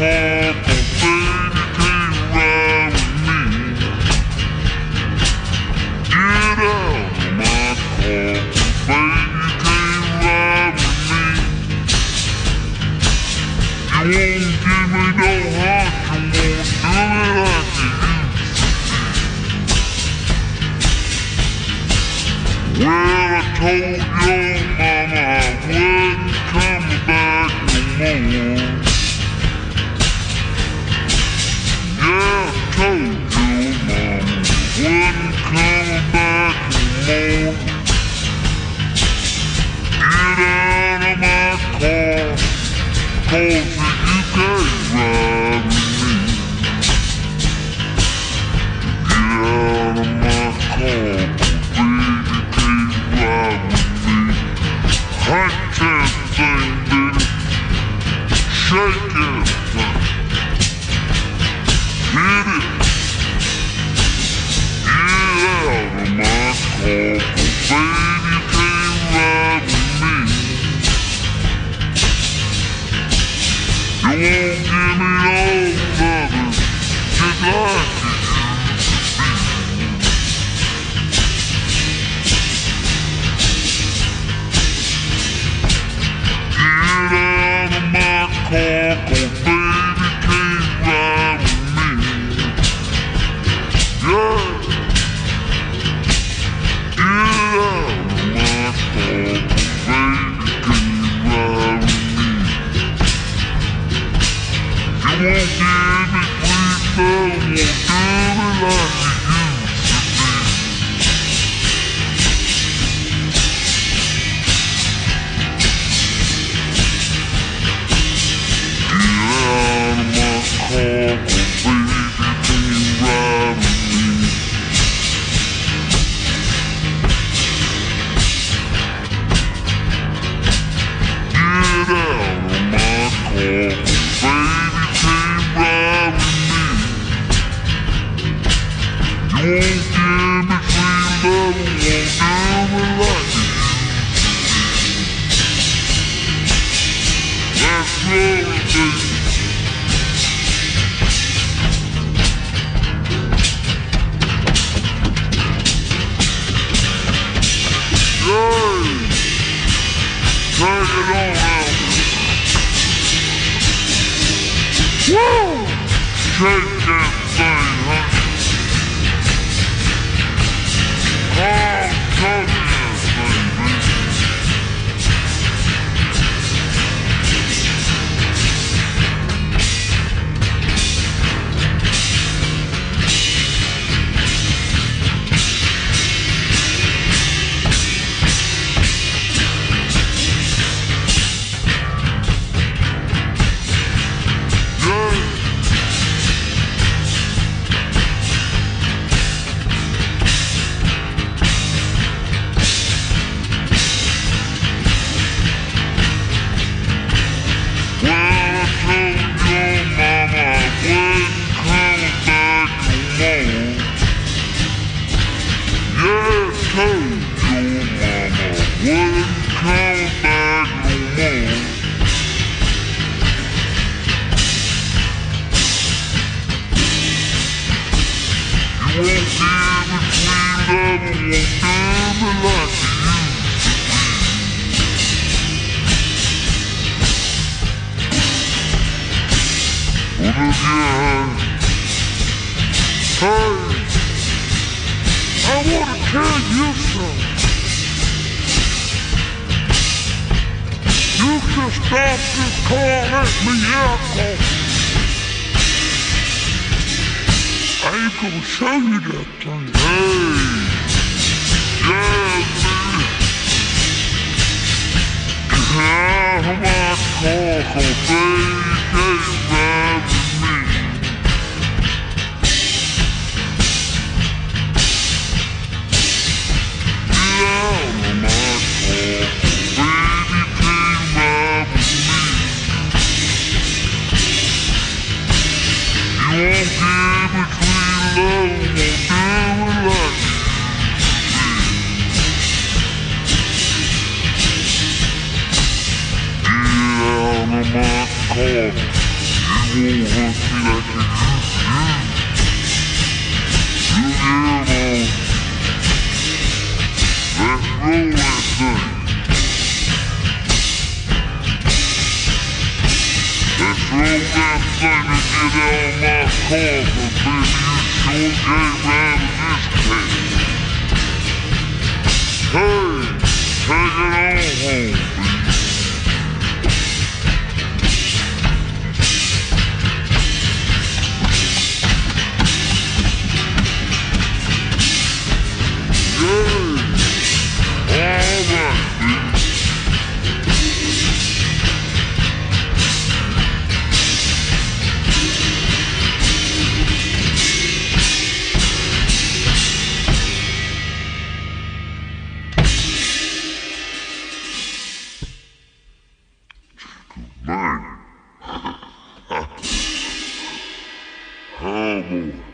car, but baby can't ride with me. Get out of my car, but baby can't ride with me. You won't give me no heart, you won't do it like you used to. Well, I told your mama I wouldn't come back no more. Yeah, I told your mama I wouldn't come back no more. Get out of my car, 'cause you can't ride with me. Get out of my car, baby can't ride with me. Hot that thing, baby. Shake it, man. Hit it. Get out of my car, baby can't ride with me. You won't give me no loving, just like you used to be. Get out of my car, 'cause baby can't ride with me. Yeah. Get out of my car, 'cause baby can't ride with me. You won't give me sweet love, won't do me like you used to That's right, baby. Yay! Take it on out. Woo! Shake that thing, huh? Oh, touch that thing, baby. Show you that thing. Hey! Yeah, baby! Get out of my car, 'cause baby can't ride with me. Get out of my car, 'cause baby can't ride with me. You won't give me love, won't do it like you. want to see like you used to. Let's roll that thing. Let's roll that thing and get out of my car, cause baby, you sure ain't right in this case. Hey, take it on home, baby. Man. Oh boy.